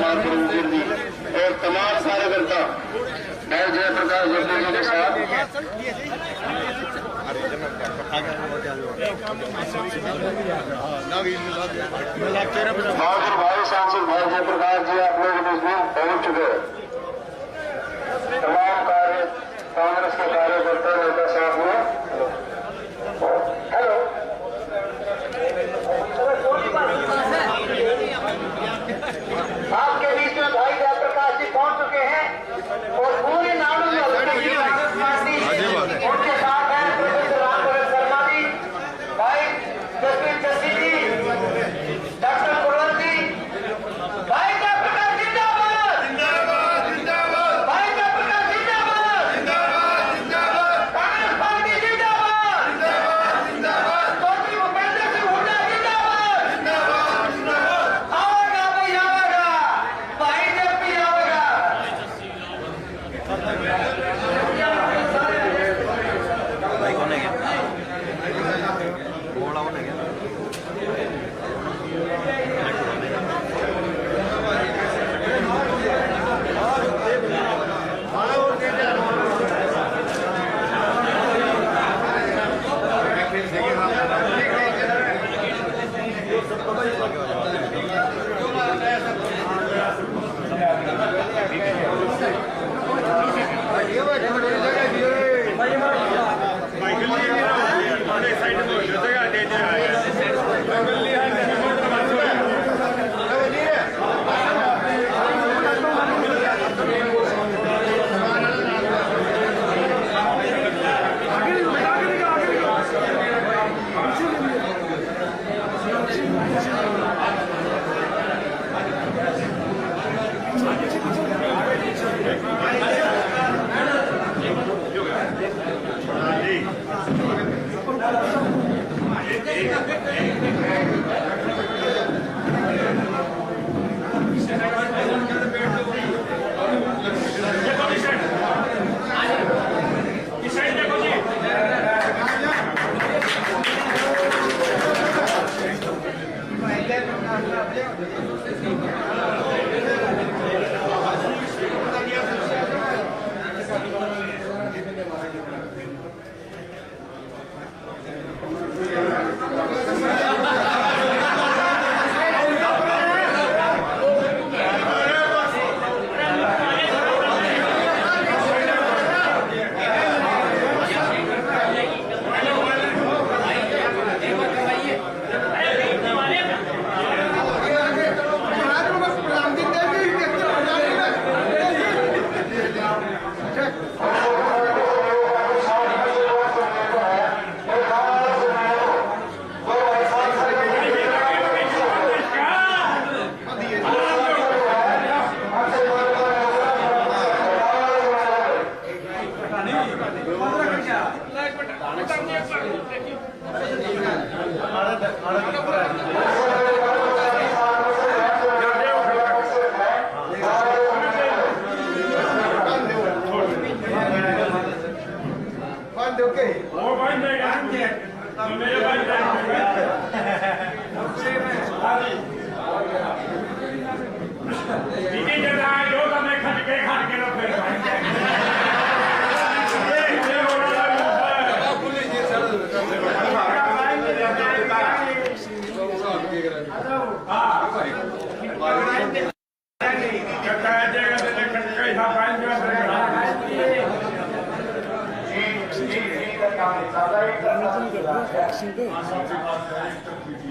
फातुर गिरदी और तमाम कार्यकर्ता भाई जयप्रकाश जब्बू जी के साथ बहादुर भाई सांसद भाई जयप्रकाश जी आप लोग मजबूत पहुंच चुके हैं। तमाम कांग्रेस के कार्यकर्ता नेता साहब ने हेलो आपके बीच में भाई जयप्रकाश जी पहुंच चुके हैं और पूरे नाम में उनके साथ हैं प्रोफेसर रामचंद्र शर्मा जी, भाई जसवीर जस्सी जी, डॉक्टर कुलवंत जी, भाई जयप्रकाश जिंदाबाद जिंदाबाद जिंदाबाद, भाई जयप्रकाश जिंदाबाद जिंदाबाद जिंदाबाद, कांग्रेस पार्टी जिंदाबाद जिंदाबाद जिंदाबाद, चौधरी भूपेंद्र सिंह हुड्डा जिंदाबाद जिंदाबाद जिंदाबाद, आवेगा भाई आवेगा, भाई जब भी आवेगा।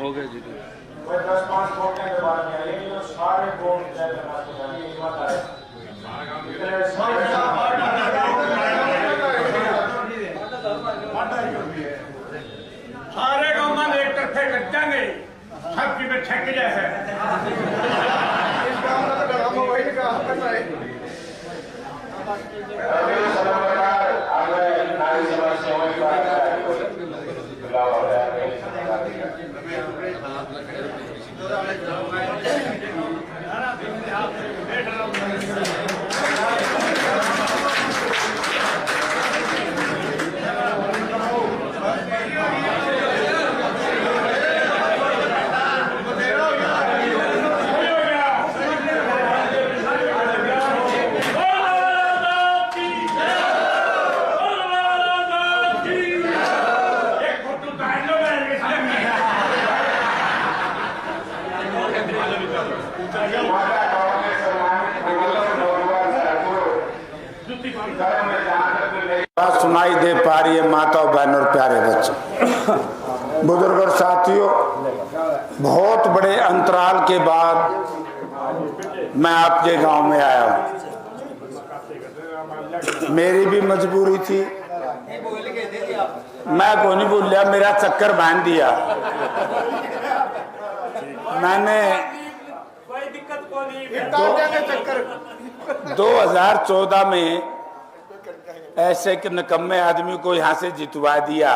हो गया जी 10-5 वोटों के बाद में आएंगे जो सारे वोट सारे गाँव में एक तरफे कटेंगे सबकी में छक जाए सुनाई दे पा रही है माताओं, बहनों और प्यारे बच्चों, बुजुर्ग और साथियों, बहुत बड़े अंतराल के बाद मैं आपके गांव में आया हूं। मेरी भी मजबूरी थी, मैं को नहीं बोल लिया, मेरा चक्कर बांध दिया। मैंने 2014 में ऐसे कि निकम्मे आदमी को यहां से जितवा दिया,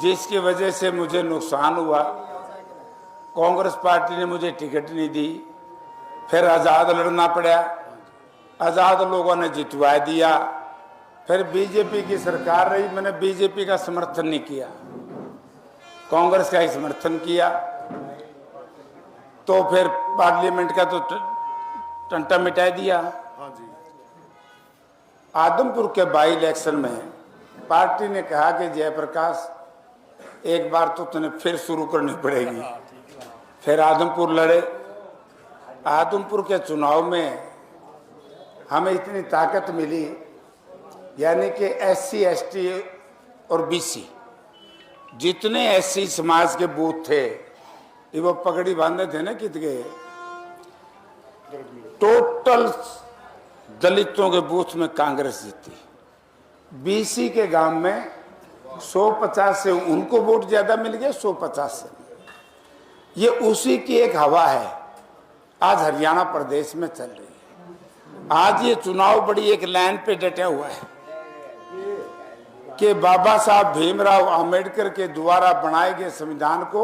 जिसकी वजह से मुझे नुकसान हुआ। कांग्रेस पार्टी ने मुझे टिकट नहीं दी, फिर आज़ाद लड़ना पड़ा, आज़ाद लोगों ने जितवा दिया। फिर बीजेपी की सरकार रही, मैंने बीजेपी का समर्थन नहीं किया, कांग्रेस का ही समर्थन किया। तो फिर पार्लियामेंट का तो टंटा मिटा दिया। आदमपुर के बाई इलेक्शन में पार्टी ने कहा कि जयप्रकाश एक बार तो तुम्हें फिर शुरू करनी पड़ेगी। फिर आदमपुर लड़े। आदमपुर के चुनाव में हमें इतनी ताकत मिली, यानी कि SC ST और BC जितने SC समाज के बूथ थे, ये वो पगड़ी बांधे थे ना कितने, टोटल दलितों के बूथ में कांग्रेस जीती। BC के गांव में 150 से उनको वोट ज्यादा मिल गया, 150 से। ये उसी की एक हवा है आज हरियाणा प्रदेश में चल रही है। आज ये चुनाव बड़ी एक लाइन पे डटा हुआ है कि बाबा साहब भीमराव अंबेडकर के द्वारा बनाए गए संविधान को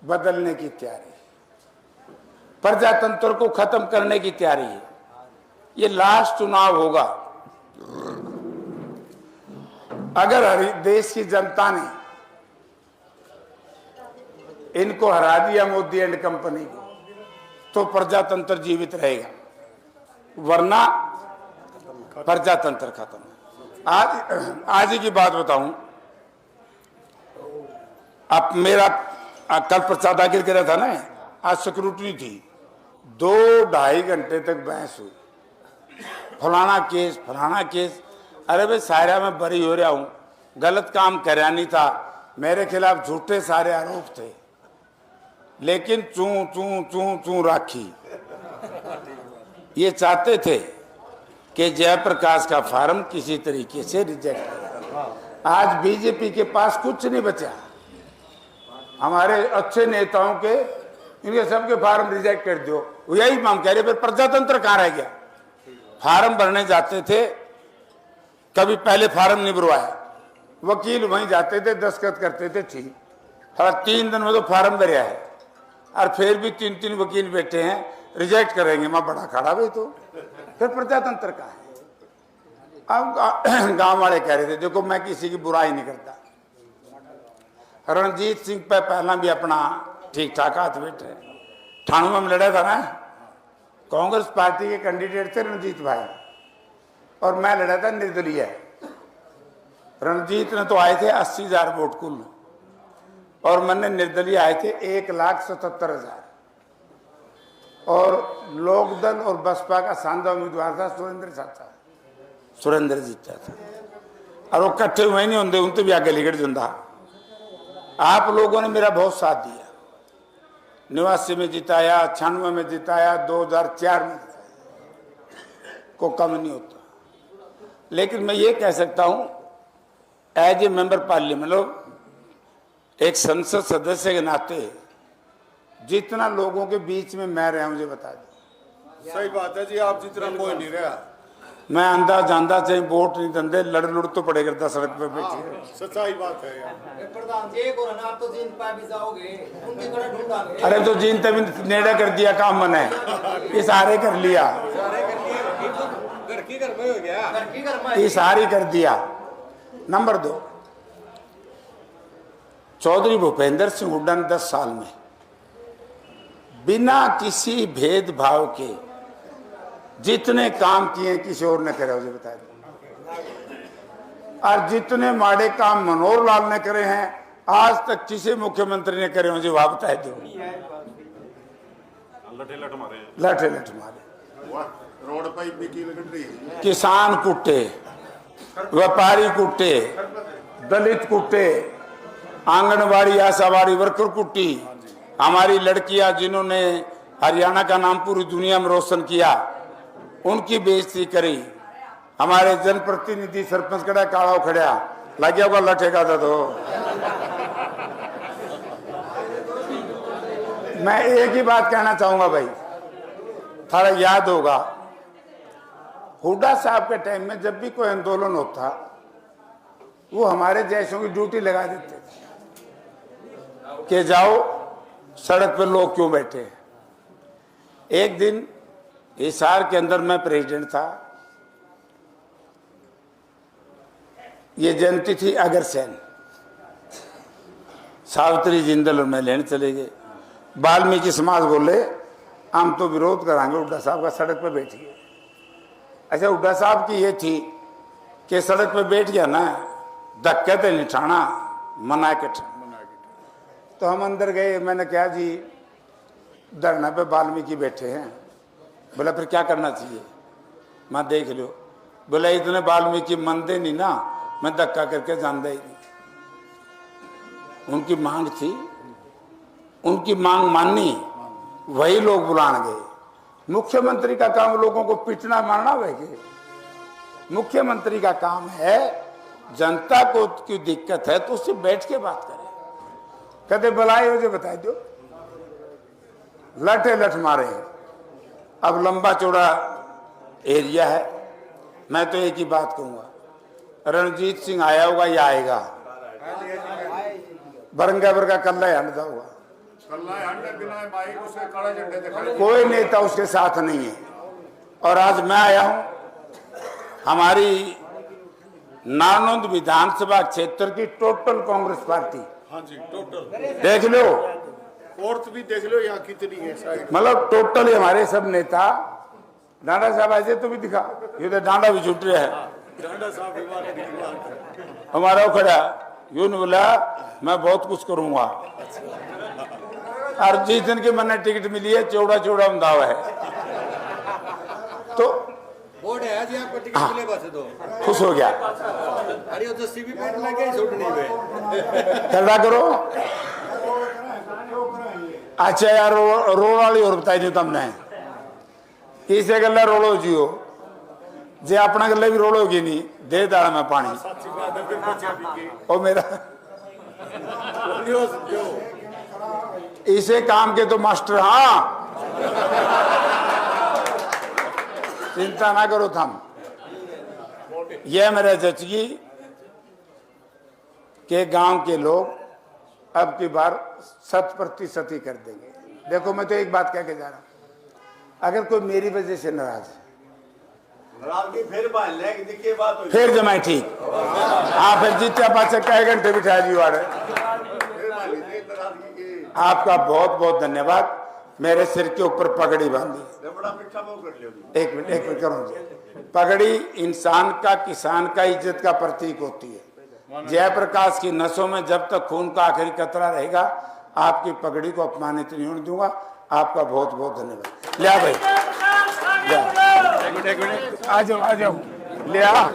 बदलने की तैयारी, प्रजातंत्र को खत्म करने की तैयारी है। ये लास्ट चुनाव होगा। अगर देश की जनता ने इनको हरा दिया, मोदी एंड कंपनी को, तो प्रजातंत्र जीवित रहेगा, वरना प्रजातंत्र खत्म। आज ही की बात बताऊं, अब मेरा कल प्रसाद आखिर कह रहा था ना, आज सिक्योरिटी थी, 2-2.5 घंटे तक बहस हुई, फलाना केस। अरे भाई सायरा में बरी हो रहा हूं, गलत काम करा नहीं था, मेरे खिलाफ झूठे सारे आरोप थे, लेकिन चू राखी। ये चाहते थे कि जयप्रकाश का फार्म किसी तरीके से रिजेक्ट हो। आज बीजेपी के पास कुछ नहीं बचा, हमारे अच्छे नेताओं के, इनके सबके फार्म रिजेक्ट कर दो। यही मांग कह रहे, फिर प्रजातंत्र कहाँ रह गया? फार्म भरने जाते थे, कभी पहले फार्म नहीं भरवाया, वकील वहीं जाते थे, दस्तखत करते थे, ठीक। हर 3 दिन में तो फार्म भरा है, और फिर भी 3 वकील बैठे हैं, रिजेक्ट करेंगे। मैं बड़ा खड़ा भाई, तो फिर प्रजातंत्र कहाँ है? अब गांव वाले कह रहे थे, देखो मैं किसी की बुराई नहीं करता, रणजीत सिंह पे पहला भी अपना ठीक ठाक हाथ बैठे, ठाणुआ में लड़ा था ना, कांग्रेस पार्टी के कैंडिडेट थे रणजीत भाई, और मैं लड़ा था निर्दलीय। रणजीत ने तो आए थे 80,000 वोट कुल, और मैंने निर्दलीय आए थे 1,77,000। और लोकदल और बसपा का साझा उम्मीदवार था सुरेंद्र चाचा, सुरेंद्र जीता था, और वो इकट्ठे हुए नहीं होंगे, उनसे भी आगे लिगड़ जाता। आप लोगों ने मेरा बहुत साथ दिया, 89 में जिताया, 96 में जिताया, 2004 में जिताया, को कम नहीं होता। लेकिन मैं ये कह सकता हूं, एज ए मेंबर पार्लियामेंट, एक संसद सदस्य के नाते, जितना लोगों के बीच में मैं रहा, मुझे बता दो। सही बात है जी, आप जितना कोई नहीं रहा। मैं अंधा जानदा चाहे वोट नहीं दंदे, लड़ तो पड़ेगा 10 सड़क पे बैठी। सच्चाई बात है यार। प्रधान जी को ना, आप तो जीन पे भी जाओगे, उनकी तरह ढूंढांगे। अरे तो जीन तभी नेड़ा कर दिया काम मैंने, ये सारे कर लिया, घर की घर में हो गया, ये सारी कर दिया। नंबर 2, चौधरी भूपेंद्र सिंह हुड्डा ने 10 साल में बिना किसी भेदभाव के जितने काम किए किसी और ने करे, मुझे बता दो। और जितने माड़े काम मनोहर लाल ने करे हैं, आज तक किसी मुख्यमंत्री ने करे, मुझे वहां बता दो। लठ मारे, रोड पर रही है। किसान कुटे, व्यापारी कुट्टे, दलित कुट्टे, आंगनबाड़ी आशावाड़ी वर्कर कुट्टी, हमारी लड़कियां जिन्होंने हरियाणा का नाम पूरी दुनिया में रोशन किया, उनकी बेइज्जती करी। हमारे जनप्रतिनिधि सरपंच कड़ा काड़ा खड़ा लगे होगा लठेगा तो मैं एक ही बात कहना चाहूंगा भाई, थोड़ा याद होगा हुड्डा साहब के टाइम में जब भी कोई आंदोलन होता वो हमारे जैसों की ड्यूटी लगा देते थे कि जाओ सड़क पे लोग क्यों बैठे। एक दिन हिसार के अंदर मैं प्रेसिडेंट था, ये जयंती थी अग्रसेन, सावित्री जिंदल और मैं लेने चले गए। वाल्मीकि समाज बोले हम तो विरोध कराएंगे हुड्डा साहब का, सड़क पे बैठिए। अच्छा, हुड्डा साहब की ये थी कि सड़क पे बैठ गया ना धक्के तो निठाना मना के तो हम अंदर गए। मैंने कहा जी धरना पे वाल्मीकि बैठे हैं। बोला फिर क्या करना चाहिए? मैं देख लो। बोला इतने वाल्मीकि मनते नहीं ना, मैं धक्का करके जानता ही नहीं। उनकी मांग थी, उनकी मांग माननी, वही लोग बुलाने गए। मुख्यमंत्री का काम लोगों को पिटना मारना है। मुख्यमंत्री का काम है जनता को की दिक्कत है तो उससे बैठ के बात करें। कहते बुलाए मुझे बता दो, लठ मारे। अब लंबा चौड़ा एरिया है, मैं तो एक ही बात कहूंगा, रणजीत सिंह आया होगा या आएगा, बरंगावर का कल्ला हंडता होगा, कोई नेता उसके साथ नहीं है। और आज मैं आया हूं, हमारी नारनौंद विधानसभा क्षेत्र की टोटल कांग्रेस पार्टी, हाँ जी टोटल देख लो, औरत भी देख लो यहाँ कितनी है, मतलब टोटली हमारे सब नेता। डांडा साहब ऐसे तो भी दिखा, ये तो डांडा भी छूट रहा है। डांडा साहब हमारा वो खड़ा यूं नहीं बोला मैं बहुत कुछ करूंगा। और जिस दिन की मैंने टिकट मिली है चौड़ा चौड़ा दावा है तो बोर्ड है जी आपको टिकट मिले बस तो खुश हो गया। अरे वो तो सीवी पेट लगे छोड़नी में खड़ा करो। अच्छा यार रोल वाली और बताई दी तुमने किसे गल रोलो जियो जे अपना गले भी रोलोगी नहीं दे दाड़ा में पानी ओ मेरा इसे काम के तो मास्टर। हाँ चिंता ना करो थम, यह मेरा जचगी के गांव के लोग अब की बार 100% ही कर देंगे। देखो मैं तो एक बात कह के जा रहा हूं, अगर कोई मेरी वजह से नाराज है फिर जमाए ठीक। हाँ फिर जीते पाचे कई घंटे बिठा दी वाले। आपका बहुत बहुत धन्यवाद, मेरे सिर के ऊपर पगड़ी बांधी। एक मिनट करो जी। पगड़ी इंसान का, किसान का इज्जत का प्रतीक होती है। जयप्रकाश की नसों में जब तक खून का आखिरी कतरा रहेगा आपकी पगड़ी को अपमानित नहीं होने दूंगा। आपका बहुत बहुत धन्यवाद। लिया भाई, आ जाओ ले आ।